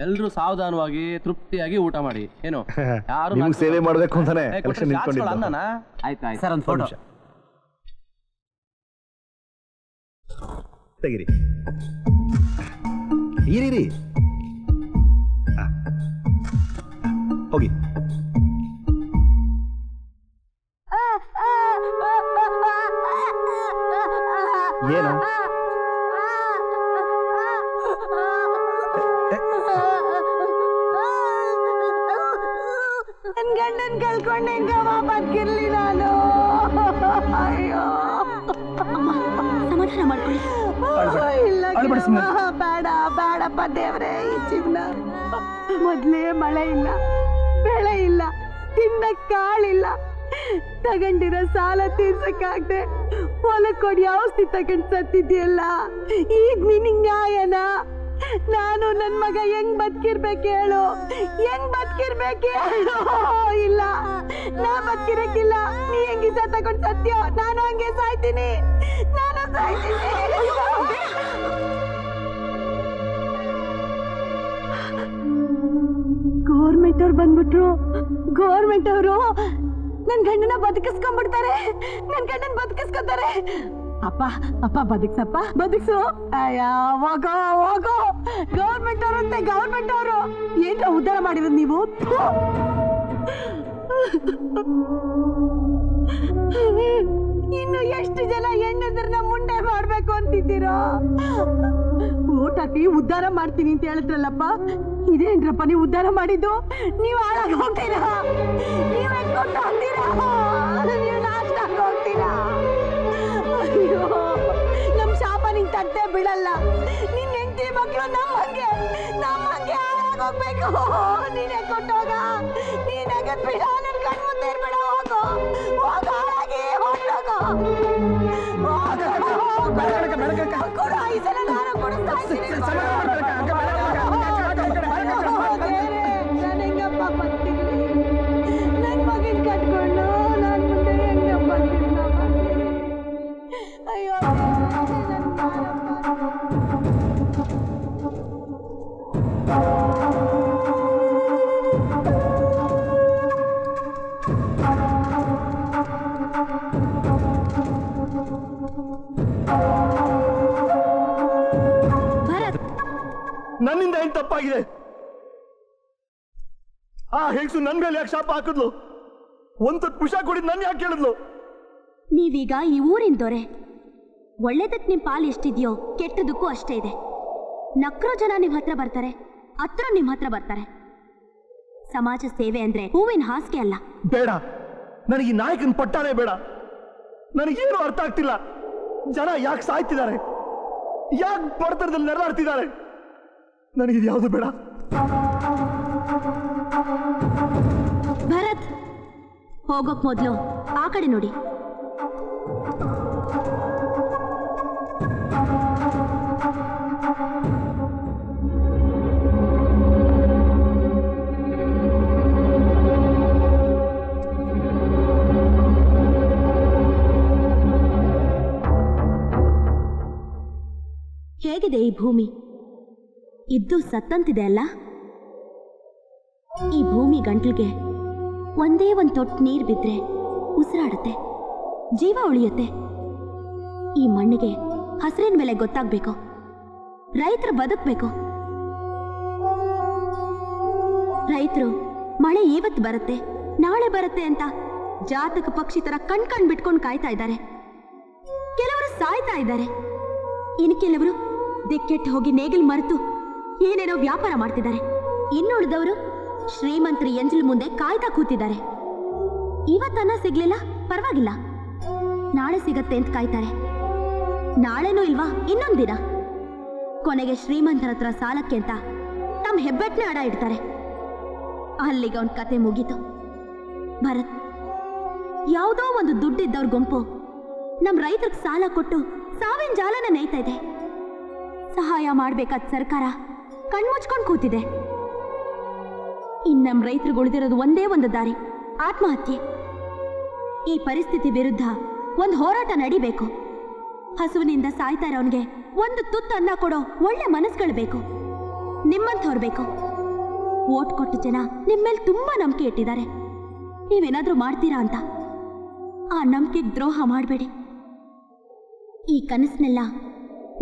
ಎಲ್ರು ಸಾವಧಾನವಾಗಿ ತೃಪ್ತಿಯಾಗಿ ಊಟ ಮಾಡಿ. ಏನು ಯಾರು ನಿಮ್ಗೆ ಸೇವೆ ಮಾಡಬೇಕು ಅಂತಾನೆ ಎಲೆಕ್ಷನ್ ಅಣ್ಣನ. ನಿಂತ್ಕೊಂಡಿದ್ದ. ಆಯ್ತು ಸರ್ ಒಂದು ಫೋಟೋ ತೆಗಿರಿ. ಇರಿ ಹೋಗಿ. ಏನು ನನ್ ಗಂಡನ್ ಕಳ್ಕೊಂಡೆ ಬದುಕಿರ್ಲಿ ನಾನು. ಅಯ್ಯೋ ಸಮಾಧಾನ ಮಾಡ್ಕೊಳ್ಳಿ. ಇಲ್ಲ ಬೇಡ ಬೇಡಪ್ಪ ದೇವ್ರೆ. ಈ ಜೀವನ ಮೊದ್ಲೇ ಮಳೆ ಇಲ್ಲ, ಬೆಳೆ ಇಲ್ಲ, ತಿನ್ನಕ್ ಕಾಳಿಲ್ಲ, ತಗೊಂಡಿರೋ ಸಾಲ ತೀರ್ಸಕ್ಕಾಗ್ದೆ ಹೊಲಕ್ ಕೊಡಿ ಔಷಧಿ ತಗೊಂಡ್ ಸತ್ತಿದ್ಯಲ್ಲ. ಈಗ ನಿನಗ್ ನ್ಯಾಯನ? ನಾನು ನನ್ ಮಗ ಹೆಂಗ್ ಬದುಕಿರ್ಬೇಕು ಹೇಳು? ಹೆಂಗ್ ಬದುಕಿರ್ಬೇಕು ಹೇಳು? ಇಲ್ಲ, ನಾ ಬದುಕಿರಕ್ಕಿಲ್ಲ. ನೀ ಹೆಂಗಿಸ ತಗೊಂಡ್ ಸತ್ಯ, ನಾನು ಹಂಗೆ ಸಾಯ್ತೀನಿ. ನಾನು ಸಾಯ್ತೀನಿ. ಗೌರ್ಮೆಂಟ್ ಅವ್ರು ಬಂದ್ಬಿಟ್ರು. ಗೌರ್ಮೆಂಟ್ ಅವರು ನನ್ ಗಂಡನ ಬದುಕಿಸ್ಕೊಂಡ್ಬಿಡ್ತಾರೆ. ನನ್ ಗಂಡನ್ ಬದುಕಿಸ್ಕೊತಾರೆ. ಅಪ್ಪ ಅಪ್ಪ ಬದುಕ್ಸಪ್ಪ, ಬದುಕ್ಸು. ಅಯ್ಯ ಹೋಗೋ ಹೋಗೋ. ಗೌರ್ಮೆಂಟ್ ಅವರಂತೆ, ಗೌರ್ಮೆಂಟ್ ಅವರು ಏನ್ರ ಉದ್ಧಾರ ಮಾಡಿರೋದು ನೀವು? ಇನ್ನು ಎಷ್ಟು ಜನ ಹೆಣ್ಣದ್ರನ್ನ ಮುಂದೆ ಮಾಡ್ಬೇಕು ಅಂತಿದ್ದೀರೋ? ಓಟ್ ಹಾಕಿ ಉದ್ಧಾರ ಮಾಡ್ತೀನಿ ಅಂತ ಹೇಳಿದ್ರಲ್ಲಪ್ಪ, ಇದೇನ್ರಪ್ಪ ನೀವು ಉದ್ಧಾರ ಮಾಡಿದ್ದು? ನೀವು ಹಾಳಾಗಿ ಹೋಗ್ತೀರಾ, ನೀವು ಹೆಂಗ್ ಹೋಗ್ತೀರಾ, ನೀವು ನಾಶ ಹೋಗ್ತೀರಾ. ಅಯ್ಯೋ, ನಮ್ ಶಾಪ ನಿಂಗೆ ತಟ್ಟೆ ಬಿಡಲ್ಲ. ನಿನ್ ಹೆಂಡತಿ ಮಕ್ಕಳು ನಮ್ಮಂಗೆ ಹಾಳಾಗೋಗ್ಬೇಕು. ನೀನೇ ಕೊಟ್ಟೋಗ, ನೀನಾಗ ಬಿಡ, ನನ್ ಕಣ್ ಮುಂದೆ ಇರ್ಬೇಡ. ಹೋಗೋ ಹೋಗ, ಹಾಳಾಗಿ ಹೊರಟೋಗೋ. ಕೊಡು, ಈ ಸಲ ನಾನು ಕೊಡಿಸ್ತಾ ಇದ್ದೀನಿ. ನಾನು ಹೆಂಗಪ್ಪ ಬರ್ತೀನಿ? ನನ್ ಮಗನ್ ಕಟ್ಕೊಂಡು ನಾನು ಮುಂದೆ ಹೆಂಗಪ್ಪ ಬರ್ತೀನಿ? ಅಯ್ಯೋ ನನ್ನಿಂದ ಏನ್ ತಪ್ಪಾಗಿದೆ? ಆ ಹೆಂಗಸು ನನ್ ಮೇಲೆ ಯಾಕೆ ಶಾಪ ಹಾಕಿದ್ಲು? ಒಂದು ಪುಷ ಕೊಡಿದ್ ನನ್ ಯಾಕೆ ಕೇಳಿದ್ಲು? ನೀವೀಗ ಈ ಊರಿನ ದೊರೆ. ಒಳ್ಳೇದಕ್ಕೆ ನಿಮ್ ಪಾಲು ಎಷ್ಟಿದ್ಯೋ ಕೆಟ್ಟದಕ್ಕೂ ಅಷ್ಟೇ ಇದೆ. ನಕ್ರೋ ಜನ ನಿಮ್ ಹತ್ರ ಬರ್ತಾರೆ, ಹತ್ರ ನಿಮ್ ಹತ್ರ ಬರ್ತಾರೆ. ಸಮಾಜ ಸೇವೆ ಅಂದ್ರೆ ಹೂವಿನ ಹಾಸಿಗೆ ಅಲ್ಲ. ಬೇಡ, ನನಗೆ ಈ ನಾಯಕನ ಪಟ್ಟಾನೇ ಬೇಡ. ನನಗೇನು ಅರ್ಥ ಆಗ್ತಿಲ್ಲ. ಜನ ಯಾಕೆ ಸಾಯ್ತಿದ್ದಾರೆ, ಯಾಕೆ ಬಡತನದಲ್ಲಿ ನೆರಳಾಡ್ತಿದ್ದಾರೆ? ನನಗಿದು ಯಾವುದು ಬೇಡ. ಭರತ್, ಹೋಗೋಕ್ ಮೊದಲು ಆ ಕಡೆ ನೋಡಿ. ಹೇಗಿದೆ ಈ ಭೂಮಿ? ಇದ್ದು ಸತ್ತಂತಿದೆ ಅಲ್ಲ? ಈ ಭೂಮಿ ಗಂಟ್ಲಿಗೆ ಒಂದೇ ಒಂದು ತೊಟ್ಟು ನೀರು ಬಿದ್ರೆ ಉಸಿರಾಡುತ್ತೆ, ಜೀವ ಉಳಿಯುತ್ತೆ. ಈ ಮಣ್ಣಿಗೆ ಹಸಿರಿನ ಮೇಲೆ ಗೊತ್ತಾಗ್ಬೇಕು, ರೈತರು ಬದುಕಬೇಕು. ರೈತರು ಮಳೆ ಇವತ್ತು ಬರುತ್ತೆ ನಾಳೆ ಬರುತ್ತೆ ಅಂತ ಜಾತಕ ಪಕ್ಷಿ ತರ ಕಣ್ ಬಿಟ್ಕೊಂಡು ಕಾಯ್ತಾ ಇದ್ದಾರೆ. ಕೆಲವರು ಸಾಯ್ತಾ ಇದ್ದಾರೆ, ಇನ್ನು ಕೆಲವರು ದಿಕ್ಕೆಟ್ಟು ಹೋಗಿ ನೇಗಿಲ್ ಮರೆತು ಏನೇನೋ ವ್ಯಾಪಾರ ಮಾಡ್ತಿದ್ದಾರೆ. ಇನ್ನುಳಿದವರು ಶ್ರೀಮಂತರಿ ಎಂಜಲ್ ಮುಂದೆ ಕಾಯ್ತಾ ಕೂತಿದ್ದಾರೆ. ಇವತ್ತನ್ನ ಸಿಗ್ಲಿಲ್ಲ ಪರವಾಗಿಲ್ಲ, ನಾಳೆ ಸಿಗತ್ತೆ ಅಂತ ಕಾಯ್ತಾರೆ. ನಾಳೆನೂ ಇಲ್ವಾ ಇನ್ನೊಂದ್ ದಿನ. ಕೊನೆಗೆ ಶ್ರೀಮಂತರ ಹತ್ರ ಸಾಲಕ್ಕೆ ಅಂತ ತಮ್ಮ ಹೆಬ್ಬೆಟ್ನೆ ಅಡ ಇಡ್ತಾರೆ. ಅಲ್ಲಿಗೆ ಅವನ್ ಕತೆ ಮುಗೀತು. ಭರತ್, ಯಾವುದೋ ಒಂದು ದುಡ್ಡಿದ್ದವ್ರ ಗುಂಪು ನಮ್ ರೈತರಿಗೆ ಸಾಲ ಕೊಟ್ಟು ಸಾವಿನ ಜಾಲನ ನೇಯ್ತಾ ಇದೆ. ಸಹಾಯ ಮಾಡ್ಬೇಕಾದ ಸರ್ಕಾರ ಕಣ್ಮುಚ್ಕೊಂಡು ಕೂತಿದೆ. ನಮ್ ರೈತರಿಗೆ ಉಳಿದಿರೋದು ಒಂದೇ ಒಂದು ದಾರಿ, ಆತ್ಮಹತ್ಯೆ. ಈ ಪರಿಸ್ಥಿತಿ ವಿರುದ್ಧ ಒಂದು ಹೋರಾಟ ನಡಿಬೇಕು. ಹಸುವಿನಿಂದ ಸಾಯ್ತಾ ಇರೋನ್ಗೆ ಒಂದು ತುತ್ತು ಅನ್ನ ಕೊಡೋ ಒಳ್ಳೆ ಮನಸ್ಸುಗಳು ಬೇಕು. ನಿಮ್ಮಂಥವ್ರು ಬೇಕು. ಓಟ್ ಕೊಟ್ಟು ಜನ ನಿಮ್ಮ ಮೇಲೆ ತುಂಬಾ ನಂಬಿಕೆ ಇಟ್ಟಿದ್ದಾರೆ. ನೀವೇನಾದ್ರೂ ಮಾಡ್ತೀರಾ ಅಂತ ಆ ನಂಬಿಕೆಗೆ ದ್ರೋಹ ಮಾಡಬೇಡಿ. ಈ ಕನಸನ್ನೆಲ್ಲ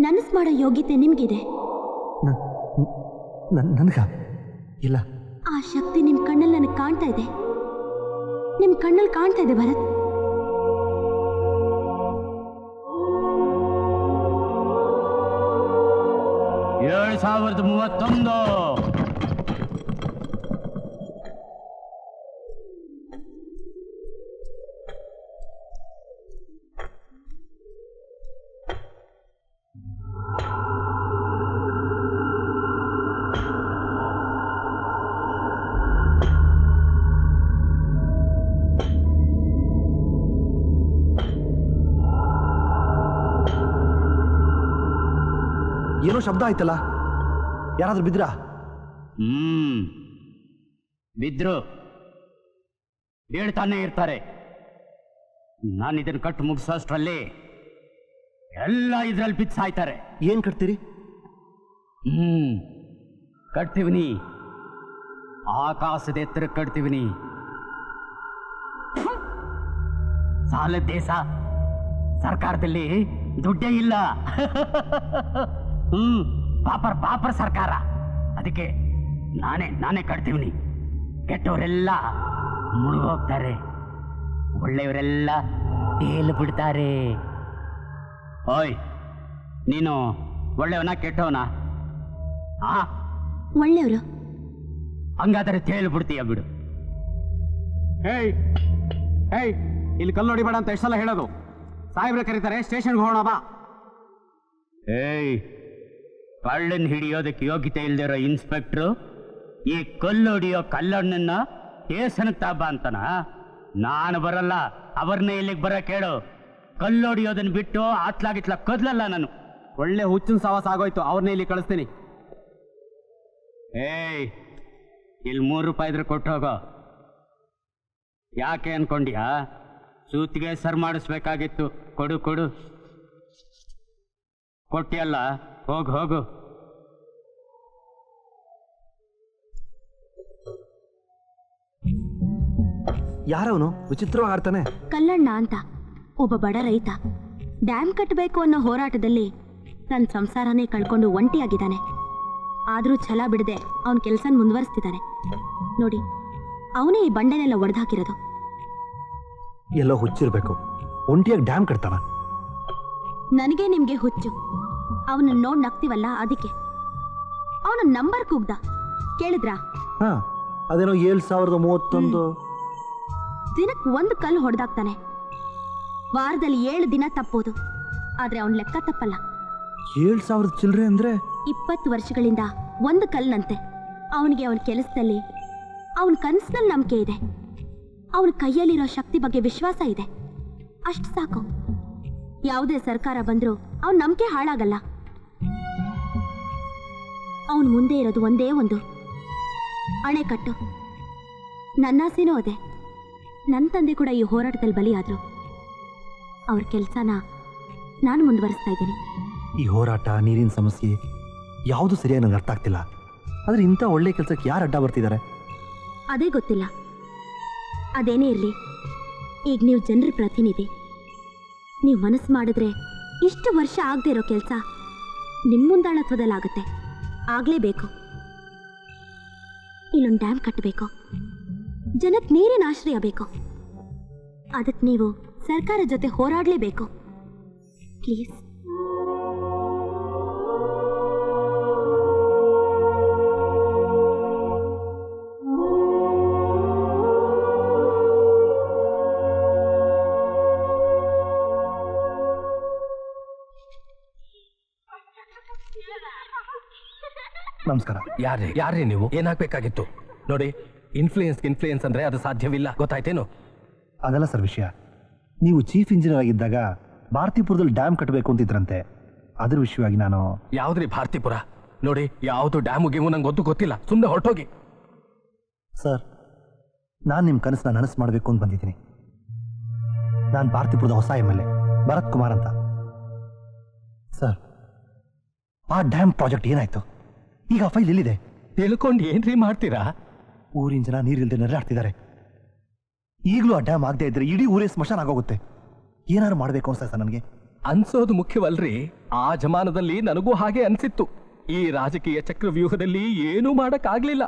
ನನಸು ಮಾಡೋ ಯೋಗ್ಯತೆ ನಿಮ್ಗಿದೆ. ನನಗ ಇಲ್ಲ. ಆ ಶಕ್ತಿ ನಿಮ್ ಕಣ್ಣಲ್ಲಿ ನನಗೆ ಕಾಣ್ತಾ ಇದೆ. ನಿಮ್ ಕಣ್ಣಲ್ಲಿ ಕಾಣ್ತಾ ಇದೆ ಭರತ್. ಏಳು 2031. ಏನೋ ಶಬ್ದ ಆಯ್ತಲ್ಲ, ಯಾರಾದ್ರೂ ಬಿದ್ರಾ? ಬಿದ್ರು ಹೇಳ್ತಾನೆ ಇರ್ತಾರೆ. ನಾನು ಇದನ್ನು ಕಟ್ಟು ಮುಗಿಸೋಷ್ಟ್ರಲ್ಲಿ ಎಲ್ಲ ಇದ್ರಲ್ಲಿ ಬಿದ್ದು ಸಾಯ್ತಾರೆ. ಏನ್ ಕಟ್ತೀರಿ? ಕಟ್ತೀವಿನಿ, ಆಕಾಶದ ಎತ್ತರ ಕಟ್ತೀವಿನಿ. ಸಾಲದ ದೇಶ, ಸರ್ಕಾರದಲ್ಲಿ ದುಡ್ಡೇ ಇಲ್ಲ. ಪಾಪರ್ ಸರ್ಕಾರ. ಅದಕ್ಕೆ ನಾನೇ ಕಟ್ತೀವಿನಿ. ಕೆಟ್ಟವರೆಲ್ಲ ಮುಳುಗೋಗ್ತಾರೆ, ಒಳ್ಳೆಯವರೆಲ್ಲ ತೇಲು ಬಿಡ್ತಾರೆ. ಓಯ್, ನೀನು ಒಳ್ಳೆಯವನ ಕೆಟ್ಟವನ? ಒಳ್ಳೆಯವರು. ಹಂಗಾದರೆ ತೇಲು ಬಿಡ್ತೀಯ ಬಿಡು. ಹೇಯ್ ಹೇಯ್, ಇಲ್ಲಿ ಕಲ್ಲು ಹೊಡಿಬೇಡ ಅಂತ ಎಷ್ಟು ಸಲ ಹೇಳೋದು? ಸಾಹೇಬ್ರೆ ಕರೀತಾರೆ, ಸ್ಟೇಷನ್ಗೆ ಹೋಗೋಣ ಬಾ. ಏಯ್, ಕಳ್ಳನ್ ಹಿಡಿಯೋದಕ್ಕೆ ಯೋಗ್ಯತೆ ಇಲ್ದಿರೋ ಇನ್ಸ್ಪೆಕ್ಟ್ರು ಈ ಕಲ್ಲು ಹೊಡಿಯೋ ಕಲ್ಲಣ್ಣನ್ನ ಸ್ಟೇಷನ್ಗೆ ತಾಬ ಅಂತನ? ನಾನು ಬರಲ್ಲ, ಅವ್ರನ್ನೇ ಇಲ್ಲಿಗೆ ಬರ ಕೇಳು. ಕಲ್ಲು ಹೊಡಿಯೋದನ್ನ ಬಿಟ್ಟು ಆತ್ಲಾಗಿತ್ಲ ಕದ್ಲಲ್ಲ ನಾನು. ಒಳ್ಳೆ ಹುಚ್ಚಿನ ಸವಾಸ ಆಗೋಯ್ತು, ಅವ್ರನ್ನೇ ಇಲ್ಲಿ ಕಳಿಸ್ತೀನಿ. ಏಯ್, ಇಲ್ಲಿ ₹3 ಇದ್ರೆ ಕೊಟ್ಟು ಹೋಗೋ. ಯಾಕೆ ಅನ್ಕೊಂಡ್ಯಾ? ಸೂತಿಗೆ ಸರ್ ಮಾಡಿಸ್ಬೇಕಾಗಿತ್ತು. ಕೊಡು ಕೊಟ್ಟಿಯಲ್ಲ, ಹೋಗು. ಯಾರವನು ವಿಚಿತ್ರವಾಗಿ ಆಡ್ತಾನೆ? ಕಲ್ಲಣ್ಣ ಅಂತ ಒಬ್ಬ ಬಡ ರೈತ. ಡ್ಯಾಮ್ ಕಟ್ಟಬೇಕು ಅನ್ನೋ ಹೋರಾಟದಲ್ಲಿ ತನ್ನ ಸಂಸಾರನೇ ಕಳ್ಕೊಂಡು ಒಂಟಿಯಾಗಿದ್ದಾನೆ. ಆದರೂ ಛಲ ಬಿಡದೆ ಅವನ ಕೆಲಸ ಮುಂದುವರಿಸ್ತಿದ್ದಾನೆ. ನೋಡಿ, ಅವನೇ ಈ ಬಂಡೆನೆಲ್ಲ ಒಡೆದಾಕಿರೋದು. ಎಲ್ಲೋ ಹುಚ್ಚಿರ್ಬೇಕು, ಒಂಟಿಯಾಗಿ ಡ್ಯಾಮ್ ಕಟ್ತಾನ. ನನಗೆ ನಿಮ್ಗೆ ಹುಚ್ಚು. ಅವನನ್ನ ನೋಡ್ ನಗ್ತೀವಲ್ಲ, ಅದಕ್ಕೆ. ಅವನ ನಂಬರ್ ಕೂಗ್ದ, ಕೇಳಿದ್ರಾ? ಅದೇನೋ 7031. ದಿನಕ್ಕೆ 1 ಕಲ್ಲು ಹೊಡೆದಾಕ್ತಾನೆ. ವಾರದಲ್ಲಿ 7 ದಿನ ತಪ್ಪೋದು, ಆದ್ರೆ ಅವನ್ ಲೆಕ್ಕ ತಪ್ಪಲ್ಲ. 7000 ಚಿಲ್ಲರೆ ಅಂದ್ರೆ 20 ವರ್ಷಗಳಿಂದ 1 ಕಲ್ಲಂತೆ. ಅವನಿಗೆ ಅವನ ಕೆಲಸದಲ್ಲಿ, ಅವನ ಕನಸಿನಲ್ಲಿ ನಂಬಿಕೆ ಇದೆ. ಅವನ ಕೈಯಲ್ಲಿರೋ ಶಕ್ತಿ ಬಗ್ಗೆ ವಿಶ್ವಾಸ ಇದೆ. ಅಷ್ಟು ಸಾಕು. ಯಾವುದೇ ಸರ್ಕಾರ ಬಂದ್ರೂ ಅವನ ನಂಬಿಕೆ ಹಾಳಾಗಲ್ಲ. ಅವನ ಮುಂದೆ ಇರೋದು ಒಂದೇ ಒಂದು ಅಣೆಕಟ್ಟು. ನನ್ನಾಸೆನೂ ಅದೇ. ನನ್ನ ತಂದೆ ಕೂಡ ಈ ಹೋರಾಟದಲ್ಲಿ ಬಲಿಯಾದ್ರು. ಅವ್ರ ಕೆಲಸನ ನಾನು ಮುಂದುವರಿಸ್ತಾ ಇದ್ದೀನಿ. ಈ ಹೋರಾಟ, ನೀರಿನ ಸಮಸ್ಯೆ ಯಾವುದು ಸರಿಯಾಗಿ ನನಗೆ ಅರ್ಥ ಆಗ್ತಿಲ್ಲ. ಆದ್ರೆ ಇಂಥ ಒಳ್ಳೆ ಕೆಲಸಕ್ಕೆ ಯಾರು ಅಡ್ಡ ಬರ್ತಿದ್ದಾರೆ? ಅದೇ ಗೊತ್ತಿಲ್ಲ. ಅದೇನೇ ಇರಲಿ, ಈಗ ನೀವು ಜನರ ಪ್ರತಿನಿಧಿ. ನೀವು ಮನಸ್ಸು ಮಾಡಿದ್ರೆ ಇಷ್ಟು ವರ್ಷ ಆಗದೆ ಇರೋ ಕೆಲಸ ನಿಮ್ಮ ಮುಂದಾಳತ್ವದಲ್ಲಾಗತ್ತೆ. ಆಗಲೇಬೇಕು. ಇಲ್ಲೊಂದು ಡ್ಯಾಮ್ ಕಟ್ಟಬೇಕು, ಜನಕ್ಕೆ ನೀರಿನ ಆಶ್ರಯ ಬೇಕು. ಅದಕ್ಕೆ ನೀವು ಸರ್ಕಾರ ಜೊತೆ ಹೋರಾಡಲೇಬೇಕು. ಪ್ಲೀಸ್. ನಮಸ್ಕಾರ. ಯಾರೇ ನೀವು? ಏನಾಗಬೇಕಾಗಿತ್ತು? ನೋಡಿ, ಇನ್ಫ್ಲೂಯೆನ್ಸ್ ಅಂದ್ರೆ ಅದು ಸಾಧ್ಯವಿಲ್ಲ, ಗೊತ್ತಾಯ್ತೇನು? ಅದಲ್ಲ ಸರ್ ವಿಷಯ. ನೀವು ಚೀಫ್ ಇಂಜಿನಿಯರ್ ಆಗಿದ್ದಾಗ ಭಾರತೀಪುರದಲ್ಲಿ ಡ್ಯಾಮ್ ಕಟ್ಟಬೇಕು ಅಂತಿದ್ರಂತೆ. ಅದ್ರ ವಿಷಯವಾಗಿ ನಾನು... ಯಾವ್ದ್ರಿ ಭಾರತೀಪುರ? ನೋಡಿ, ಯಾವುದು ಡ್ಯಾಮು ಗೇಮು ನಂಗೆ ಗೊತ್ತಿಲ್ಲ. ಸುಮ್ಮನೆ ಹೊರಟೋಗಿ. ಸರ್, ನಾನು ನಿಮ್ಮ ಕನಸನ್ನ ನನಸು ಮಾಡಬೇಕು ಅಂತ ಬಂದಿದ್ದೀನಿ. ನಾನು ಭಾರತೀಪುರದ ಹೊಸ MLA ಭರತ್ ಕುಮಾರ್ ಅಂತ. ಸರ್, ಆ ಡ್ಯಾಮ್ ಪ್ರಾಜೆಕ್ಟ್ ಏನಾಯ್ತು? ಈಗ ಫೈಲ್ ಎಲ್ಲಿದೆ? ತಿಳ್ಕೊಂಡು ಏನ್ರಿ ಮಾಡ್ತೀರಾ? ಊರಿನ ಜನ ನೀರಿಲ್ದೆ ನೆರಳಾಡ್ತಿದ್ದಾರೆ. ಈಗಲೂ ಆ ಡ್ಯಾಮ್ ಆಗದೆ ಇದ್ರೆ ಇಡೀ ಊರೇ ಸ್ಮಶಾನ ಆಗೋಗುತ್ತೆ. ಏನಾದ್ರು ಮಾಡಬೇಕು ಅನ್ಸ್ತಾ ಸರ್ ನನಗೆ. ಅನ್ಸೋದು ಮುಖ್ಯವಲ್ರಿ. ಆ ಜಮಾನದಲ್ಲಿ ನನಗೂ ಹಾಗೆ ಅನ್ಸಿತ್ತು. ಈ ರಾಜಕೀಯ ಚಕ್ರವ್ಯೂಹದಲ್ಲಿ ಏನೂ ಮಾಡಕ್ಕಾಗ್ಲಿಲ್ಲ.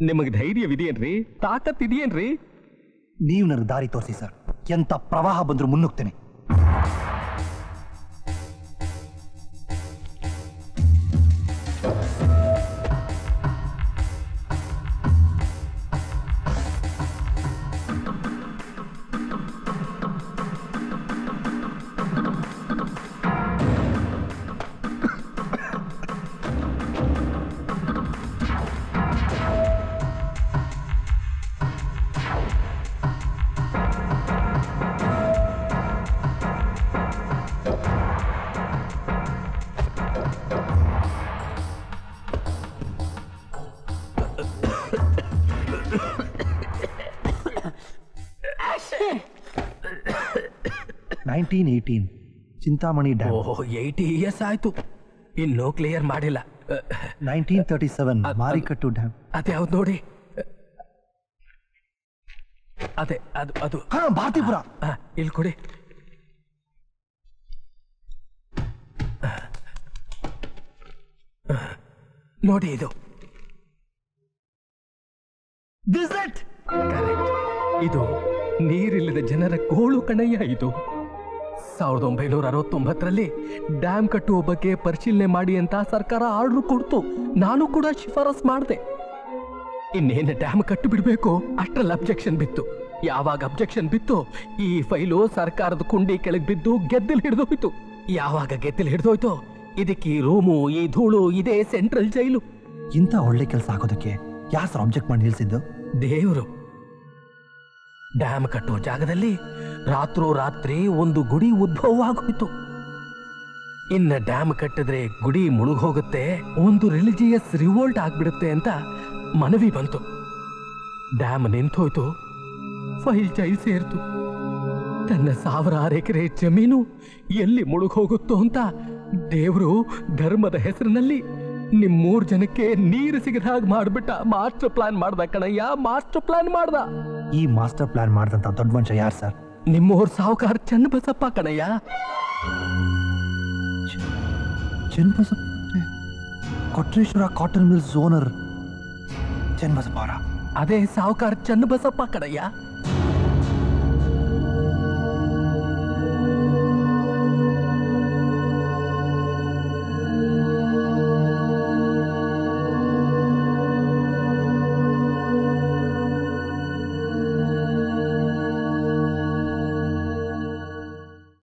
ನಿಮಗೆ ಧೈರ್ಯವಿದೆಯೇನ್ರಿ? ತಾಕತ್ತಿದೆಯೇನ್ರಿ? ನೀವು ನನಗೆ ದಾರಿ ತೋರಿಸಿ ಸರ್. ಎಂತ ಪ್ರವಾಹ ಬಂದರೂ ಮುನ್ನುಗ್ತೇನೆ. ಚಿಂತಾಮಣಿ ಡ್ಯಾಮ್. 80 ಇಯರ್ಸ್ ಆಯ್ತು, ಇನ್ನೂ ಕ್ಲಿಯರ್ ಮಾಡಿಲ್ಲ. 1937 ಮಾರಿಕಟ್ಟು ಡ್ಯಾಮ್. ಅದೇ ಯಾವ್ದು ನೋಡಿ. ಅದೇ ಅದು ಅದು ಭಾರತೀಪುರ. ಇಲ್ಲಿ ಕೊಡಿ. ನೋಡಿ ಇದು ಕರೆಕ್ಟ್. ಇದು ನೀರಿಲ್ಲದ ಜನರ ಗೋಳು ಕಣಯ್ಯ. ಇದು 1969ರಲ್ಲಿ ಡ್ಯಾಮ್ ಕಟ್ಟುವ ಬಗ್ಗೆ ಪರಿಶೀಲನೆ ಮಾಡಿ ಅಂತ ಸರ್ಕಾರ ಆರ್ಡರ್ ಕೊಡ್ತು. ನಾನು ಕೂಡ ಶಿಫಾರಸ್ ಮಾಡಿದೆ. ಇನ್ನೇನು ಡ್ಯಾಮ್ ಕಟ್ಟು ಬಿಡಬೇಕು, ಅಷ್ಟರಲ್ಲಿ ಅಬ್ಜೆಕ್ಷನ್ ಬಿತ್ತು. ಯಾವಾಗ ಅಬ್ಜೆಕ್ಷನ್ ಬಿತ್ತು, ಈ ಫೈಲು ಸರ್ಕಾರದ ಕುಂಡಿ ಕೆಳಗೆ ಬಿದ್ದು ಗೆದ್ದಲು ಹಿಡಿದೋಯ್ತು. ಯಾವಾಗ ಗೆದ್ದಲು ಹಿಡಿದೋಯ್ತು, ಇದಕ್ಕೆ ಈ ರೂಮು, ಈ ಧೂಳು, ಇದೇ ಸೆಂಟ್ರಲ್ ಜೈಲು. ಇಂಥ ಒಳ್ಳೆ ಕೆಲಸ ಆಗೋದಕ್ಕೆ ಯಾರು ಸರ್ ಆಬ್ಜೆಕ್ಟ್ ಮಾಡಿ ನಿಲ್ಸಿದ್ದು? ದೇವರು. ಡ್ಯಾಮ್ ಕಟ್ಟೋ ಜಾಗದಲ್ಲಿ ರಾತ್ರೋರಾತ್ರಿ ಒಂದು ಗುಡಿ ಉದ್ಭವ ಆಗೋಯ್ತು. ಇನ್ನ ಡ್ಯಾಮ್ ಕಟ್ಟಿದ್ರೆ ಗುಡಿ ಮುಳುಗೋಗುತ್ತೆ, ಒಂದು ರಿಲಿಜಿಯಸ್ ರಿವೋಲ್ಟ್ ಆಗ್ಬಿಡುತ್ತೆ ಅಂತ ಮನವಿ ಬಂತು. ಡ್ಯಾಮ್ ನಿಂತೋಯ್ತು, ಫೈಲ್ ಜೈಲ್ ಸೇರ್ತು. ತನ್ನ 1000 ಎಕರೆ ಜಮೀನು ಎಲ್ಲಿ ಮುಳುಗೋಗುತ್ತೋ ಅಂತ ದೇವರು ಧರ್ಮದ ಹೆಸರಿನಲ್ಲಿ ನಿಮ್ 3 ಜನಕ್ಕೆ ನೀರು ಸಿಗದ ಹಾಗೆ ಮಾಡ್ಬಿಟ್ಟ. ಮಾಸ್ಟರ್ ಪ್ಲಾನ್ ಮಾಡ್ದ ಕಣಯ್ಯ, ಮಾಸ್ಟರ್ ಪ್ಲಾನ್ ಮಾಡ್ದ. ಈ ಮಾಸ್ಟರ್ ಪ್ಲಾನ್ ಮಾಡಿದಂತ ದೊಡ್ಡ ಮನುಷ್ಯ ಯಾರು ಸರ್? ನಿಮ್ಮೋರ್ ಸಾವುಕಾರ ಚನ್ನಬಸಪ್ಪ ಕಣಯ್ಯ. Channabasappa, Kotreshwara cotton mills owner Channabasappa ಅವರ? ಅದೇ ಸಾವುಕಾರ ಚನ್ನಬಸಪ್ಪ ಕಣಯ್ಯ.